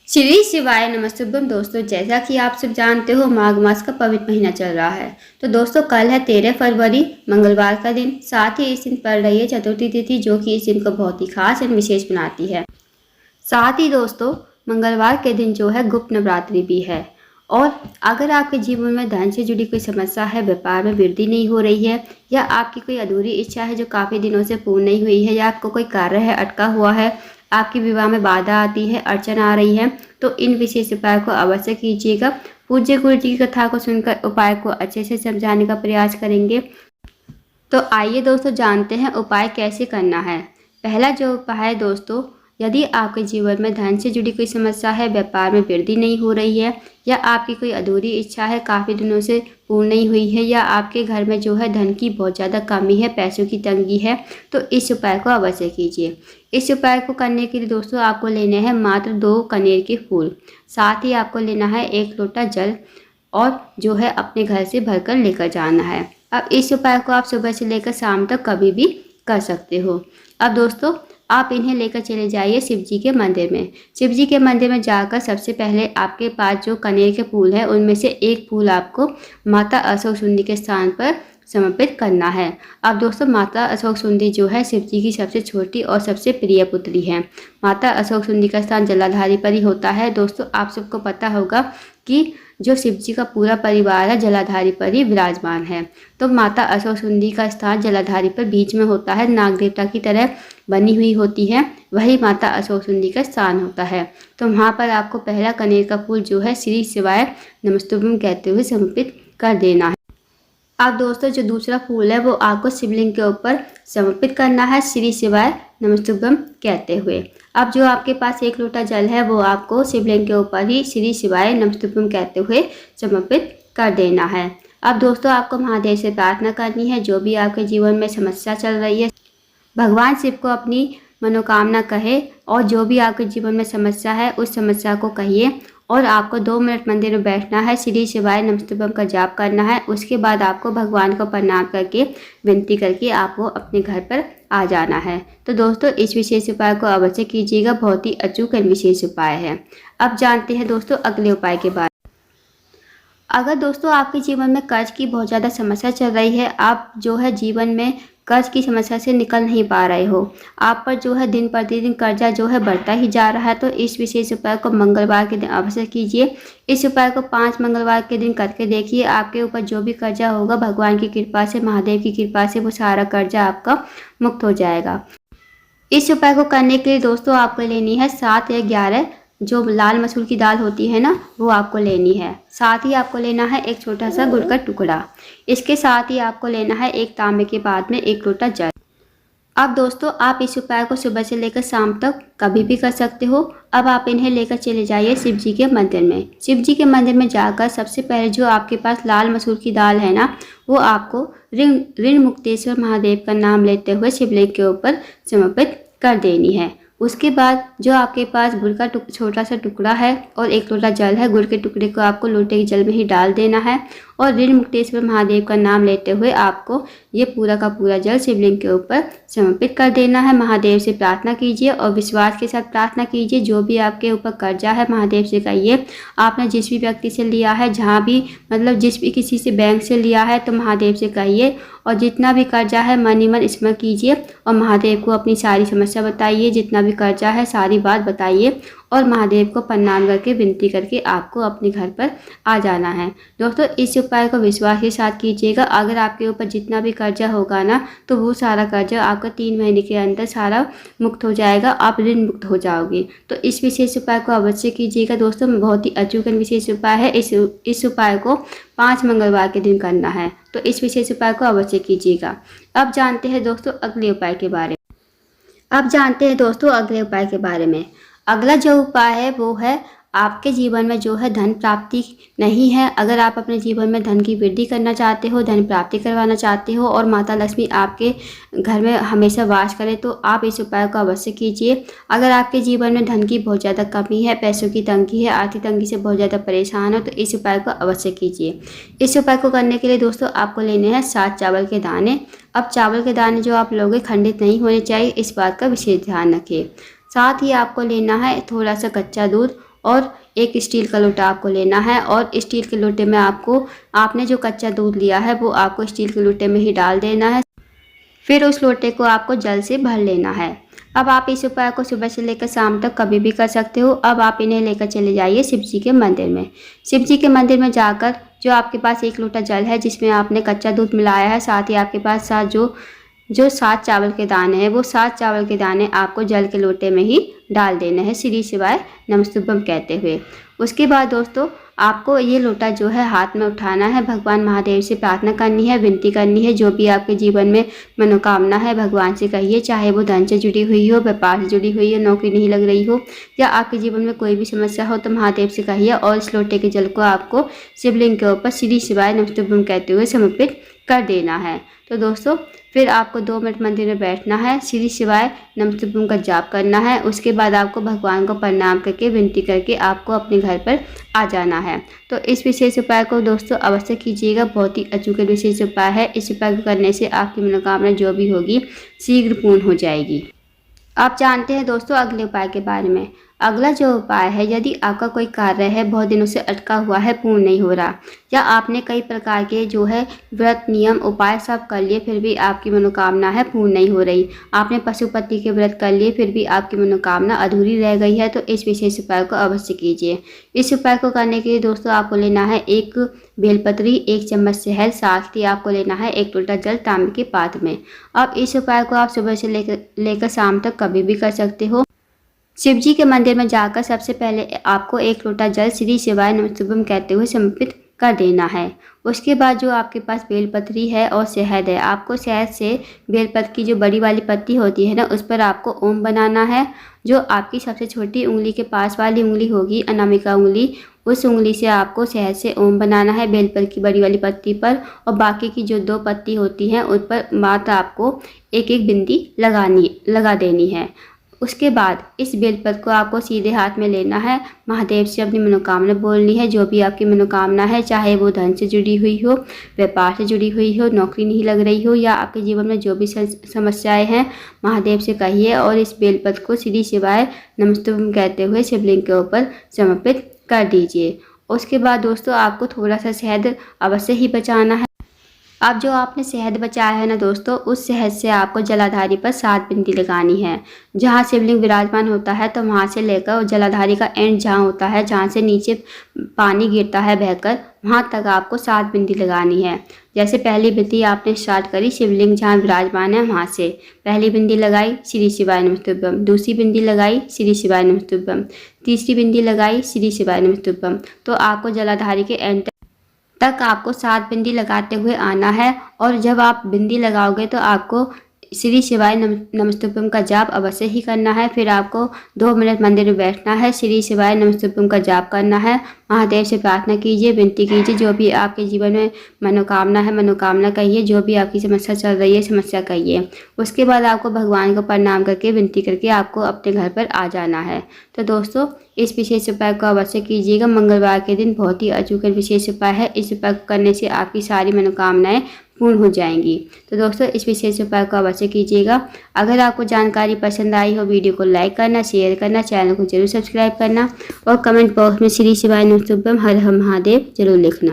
श्री शिवाय नमस्तुभ्यम दोस्तों, जैसा कि आप सब जानते हो माघ मास का पवित्र महीना चल रहा है। तो दोस्तों कल है 13 फरवरी मंगलवार का दिन। साथ ही इस दिन पड़ रही है चतुर्थी तिथि, जो कि इस दिन को बहुत ही खास और विशेष बनाती है। साथ ही दोस्तों मंगलवार के दिन जो है गुप्त नवरात्रि भी है। और अगर आपके जीवन में धन से जुड़ी कोई समस्या है, व्यापार में वृद्धि नहीं हो रही है, या आपकी कोई अधूरी इच्छा है जो काफ़ी दिनों से पूर्ण नहीं हुई है, या आपको कोई कार्य है अटका हुआ है, आपके विवाह में बाधा आती है, अड़चन आ रही है, तो इन विशेष उपाय को अवश्य कीजिएगा। पूज्य गुरु जी की कथा को सुनकर उपाय को अच्छे से समझाने का प्रयास करेंगे। तो आइए दोस्तों जानते हैं उपाय कैसे करना है। पहला जो उपाय है दोस्तों, यदि आपके जीवन में धन से जुड़ी कोई समस्या है, व्यापार में वृद्धि नहीं हो रही है, या आपकी कोई अधूरी इच्छा है काफ़ी दिनों से पूर्ण नहीं हुई है, या आपके घर में जो है धन की बहुत ज़्यादा कमी है, पैसों की तंगी है, तो इस उपाय को अवश्य कीजिए। इस उपाय को करने के लिए दोस्तों आपको लेने हैं मात्र 2 कनेर के फूल। साथ ही आपको लेना है 1 लोटा जल, और जो है अपने घर से भरकर लेकर जाना है। अब इस उपाय को आप सुबह से लेकर शाम तक कभी भी कर सकते हो। अब दोस्तों आप इन्हें लेकर चले जाइए शिव जी के मंदिर में। शिव जी के मंदिर में जाकर सबसे पहले आपके पास जो कनेर के फूल है उनमें से एक फूल आपको माता अशोक सुंदरी के स्थान पर समर्पित करना है। अब दोस्तों माता अशोक सुंदरी जो है शिव जी की सबसे छोटी और सबसे प्रिय पुत्री है। माता अशोक सुंदरी का स्थान जलाधारी पर ही होता है। दोस्तों आप सबको पता होगा कि जो शिव जी का पूरा परिवार है जलाधारी पर ही विराजमान है। तो माता अशोक सुंदरी का स्थान जलाधारी पर बीच में होता है, नाग देवता की तरह बनी हुई होती है, वही माता अशोक सुंदरी का स्थान होता है। तो वहाँ पर आपको पहला कनेर का फूल जो है श्री शिवाय नमस्तुभ्यम कहते हुए समर्पित कर देना है। अब दोस्तों जो दूसरा फूल है वो आपको शिवलिंग के ऊपर समर्पित करना है श्री शिवाय नमस्तुभ्यम कहते हुए। अब जो आपके पास 1 लोटा जल है वो आपको शिवलिंग के ऊपर ही श्री शिवाय नमस्तुभ्यम कहते हुए समर्पित कर देना है। अब दोस्तों आपको महादेव से प्रार्थना करनी है, जो भी आपके जीवन में समस्या चल रही है भगवान शिव को अपनी मनोकामना कहे, और जो भी आपके जीवन में समस्या है उस समस्या को कहिए, और आपको 2 मिनट मंदिर में बैठना है, श्री शिवाय नमस्तुभ्यम का जाप करना है। उसके बाद आपको भगवान को प्रणाम करके विनती करके आपको अपने घर पर आ जाना है। तो दोस्तों इस विशेष उपाय को अवश्य कीजिएगा, बहुत ही अचूक और विशेष उपाय है। अब जानते हैं दोस्तों अगले उपाय के बारे में। अगर दोस्तों आपके जीवन में कर्ज की बहुत ज़्यादा समस्या चल रही है, आप जो है जीवन में कर्ज की समस्या से निकल नहीं पा रहे हो, आप पर जो है दिन प्रतिदिन कर्जा जो है बढ़ता ही जा रहा है, तो इस विशेष उपाय को मंगलवार के दिन अवश्य कीजिए। इस उपाय को 5 मंगलवार के दिन करके देखिए, आपके ऊपर जो भी कर्जा होगा भगवान की कृपा से, महादेव की कृपा से वो सारा कर्जा आपका मुक्त हो जाएगा। इस उपाय को करने के लिए दोस्तों आपको लेनी है 7 या 11 जो लाल मसूर की दाल होती है ना, वो आपको लेनी है। साथ ही आपको लेना है एक छोटा सा गुड़ का टुकड़ा। इसके साथ ही आपको लेना है एक तांबे के बाद में 1 लोटा जल। अब दोस्तों आप इस उपाय को सुबह से लेकर शाम तक कभी भी कर सकते हो। अब आप इन्हें लेकर चले जाइए शिव जी के मंदिर में। शिव जी के मंदिर में जाकर सबसे पहले जो आपके पास लाल मसूर की दाल है ना, वो आपको ऋण मुक्तेश्वर महादेव का नाम लेते हुए शिवलिंग के ऊपर समर्पित कर देनी है। उसके बाद जो आपके पास गुड़ का छोटा सा टुकड़ा है और 1 लोटा जल है, गुड़ के टुकड़े को आपको लोटे के जल में ही डाल देना है, और ऋण मुक्तेश्वर महादेव का नाम लेते हुए आपको ये पूरा का पूरा जल शिवलिंग के ऊपर समर्पित कर देना है। महादेव से प्रार्थना कीजिए और विश्वास के साथ प्रार्थना कीजिए। जो भी आपके ऊपर कर्जा है महादेव से कहिए, आपने जिस भी व्यक्ति से लिया है, जहाँ भी मतलब जिस भी किसी से बैंक से लिया है, तो महादेव से कहिए, और जितना भी कर्जा है मन ही मन स्मरण कीजिए और महादेव को अपनी सारी समस्या बताइए, जितना भी कर्जा है सारी बात बताइए, और महादेव को प्रणाम करके विनती करके आपको अपने घर पर आ जाना है। दोस्तों इस उपाय को विश्वास के साथ कीजिएगा। अगर आपके ऊपर जितना भी कर्जा होगा ना, तो वो सारा कर्जा आपका 3 महीने के अंदर सारा मुक्त हो जाएगा, आप ऋण मुक्त हो जाओगे। तो इस विशेष उपाय को अवश्य कीजिएगा दोस्तों, बहुत ही अचूक विशेष उपाय है। इस उपाय को 5 मंगलवार के दिन करना है, तो इस विशेष उपाय को अवश्य कीजिएगा। अब जानते हैं दोस्तों अगले उपाय के बारे में। अगला जो उपाय है वो है आपके जीवन में जो है धन प्राप्ति नहीं है। अगर आप अपने जीवन में धन की वृद्धि करना चाहते हो, धन प्राप्ति करवाना चाहते हो, और माता लक्ष्मी आपके घर में हमेशा वास करे, तो आप इस उपाय को अवश्य कीजिए। अगर आपके जीवन में धन की बहुत ज़्यादा कमी है, पैसों की तंगी है, आर्थिक तंगी से बहुत ज़्यादा परेशान हो, तो इस उपाय को अवश्य कीजिए। इस उपाय को करने के लिए दोस्तों आपको लेने हैं 7 चावल के दाने। अब चावल के दाने जो आप लोगे खंडित नहीं होने चाहिए, इस बात का विशेष ध्यान रखिए। साथ ही आपको लेना है थोड़ा सा कच्चा दूध और एक स्टील का लोटा आपको लेना है और स्टील के लोटे में आपने जो कच्चा दूध लिया है वो आपको स्टील के लोटे में ही डाल देना है। फिर उस लोटे को आपको जल से भर लेना है। अब आप इस उपाय को सुबह से लेकर शाम तक कभी भी कर सकते हो। अब आप इन्हें लेकर चले जाइए शिव जी के मंदिर में। शिव जी के मंदिर में जाकर जो आपके पास 1 लोटा जल है जिसमें आपने कच्चा दूध मिलाया है, साथ ही आपके पास साथ जो 7 चावल के दाने हैं वो 7 चावल के दाने आपको जल के लोटे में ही डाल देने हैं श्री शिवाय नमस्तुभ्यम कहते हुए। उसके बाद दोस्तों आपको ये लोटा जो है हाथ में उठाना है, भगवान महादेव से प्रार्थना करनी है, विनती करनी है। जो भी आपके जीवन में मनोकामना है भगवान से कहिए, चाहे वो धन से जुड़ी हुई हो, व्यापार से जुड़ी हुई हो, नौकरी नहीं लग रही हो या आपके जीवन में कोई भी समस्या हो तो महादेव से कहिए और इस लोटे के जल को आपको शिवलिंग के ऊपर श्री शिवाय नमस्तुभ्यम कहते हुए समर्पित कर देना है। तो दोस्तों फिर आपको 2 मिनट मंदिर में बैठना है, श्री शिवाय नमस्तुभ्यम का जाप करना है। उसके बाद आपको भगवान को प्रणाम करके विनती करके आपको अपने घर पर आ जाना है। तो इस विशेष उपाय को दोस्तों अवश्य कीजिएगा, बहुत ही अचूक विशेष उपाय है। इस उपाय को करने से आपकी मनोकामना जो भी होगी शीघ्र पूर्ण हो जाएगी। आप जानते हैं दोस्तों अगले उपाय के बारे में। अगला जो उपाय है, यदि आपका कोई कार्य है बहुत दिनों से अटका हुआ है, पूर्ण नहीं हो रहा, या आपने कई प्रकार के जो है व्रत नियम उपाय सब कर लिए फिर भी आपकी मनोकामना है पूर्ण नहीं हो रही, आपने पशुपति के व्रत कर लिए फिर भी आपकी मनोकामना अधूरी रह गई है, तो इस विशेष उपाय को अवश्य कीजिए। इस उपाय को करने के लिए दोस्तों आपको लेना है 1 बेलपत्री, 1 चम्मच शहद, साथ ही आपको लेना है 1 लोटा जल तांबे के पात्र में। अब इस उपाय को आप सुबह से लेकर शाम तक कभी भी कर सकते हो। शिव जी के मंदिर में जाकर सबसे पहले आपको 1 लोटा जल श्री शिवाय नमस्तुभ्यम कहते हुए समर्पित कर देना है। उसके बाद जो आपके पास बेलपत्री है और शहद है, आपको शहद से बेलपत्र की जो बड़ी वाली पत्ती होती है ना, उस पर आपको ओम बनाना है। जो आपकी सबसे छोटी उंगली के पास वाली उंगली होगी, अनामिका उंगली, उस उंगली से आपको शहद से ओम बनाना है बेलपत्र की बड़ी वाली पत्ती पर, और बाकी की जो 2 पत्ती होती हैं उन पर मात्र आपको एक बिंदी लगा देनी है। उसके बाद इस बेलपत्र को आपको सीधे हाथ में लेना है, महादेव से अपनी मनोकामना बोलनी है। जो भी आपकी मनोकामना है, चाहे वो धन से जुड़ी हुई हो, व्यापार से जुड़ी हुई हो, नौकरी नहीं लग रही हो, या आपके जीवन में जो भी समस्याएं हैं, महादेव से कहिए और इस बेलपत्र को श्री शिवाय नमस्तुभ्यम कहते हुए शिवलिंग के ऊपर समर्पित कर दीजिए। उसके बाद दोस्तों आपको थोड़ा सा शहद अवश्य ही बचाना है। अब जो आपने शहद बचाया है ना दोस्तों, उस शहद से आपको जलाधारी पर 7 बिंदी लगानी है। जहाँ शिवलिंग विराजमान होता है तो वहाँ से लेकर जलाधारी का एंड जहाँ होता है, जहाँ से नीचे पानी गिरता है बहकर, वहाँ तक आपको 7 बिंदी लगानी है। जैसे पहली बिंदी आपने स्टार्ट करी शिवलिंग जहाँ विराजमान है वहाँ से, पहली बिंदी लगाई श्री शिवाय नमस्तुभ्यम, दूसरी बिंदी लगाई श्री शिवाय नमस्तुभ्यम, तीसरी बिंदी लगाई श्री शिवाय नमस्तुभ्यम। तो आपको जलाधारी के एंड तक आपको 7 बिंदी लगाते हुए आना है। और जब आप बिंदी लगाओगे तो आपको श्री शिवाय नमस्तुभ्यम का जाप अवश्य ही करना है। फिर आपको 2 मिनट मंदिर में बैठना है, श्री शिवाय नमस्तुभ्यम का जाप करना है, महादेव से प्रार्थना कीजिए, विनती कीजिए। जो भी आपके जीवन में मनोकामना है, मनोकामना कहिए, जो भी आपकी समस्या चल रही है समस्या कहिए। उसके बाद आपको भगवान को प्रणाम करके विनती करके आपको अपने घर पर आ जाना है। तो दोस्तों इस विशेष उपाय को अवश्य कीजिएगा। मंगलवार के दिन बहुत ही अचूक विशेष उपाय है। इस उपाय को करने से आपकी सारी मनोकामनाएं पूर्ण हो जाएंगी। तो दोस्तों इस विशेष उपाय को अवश्य कीजिएगा। अगर आपको जानकारी पसंद आई हो, वीडियो को लाइक करना, शेयर करना, चैनल को जरूर सब्सक्राइब करना और कमेंट बॉक्स में श्री शिवाय नमस्तुभ्यम हर हर महादेव जरूर लिखना।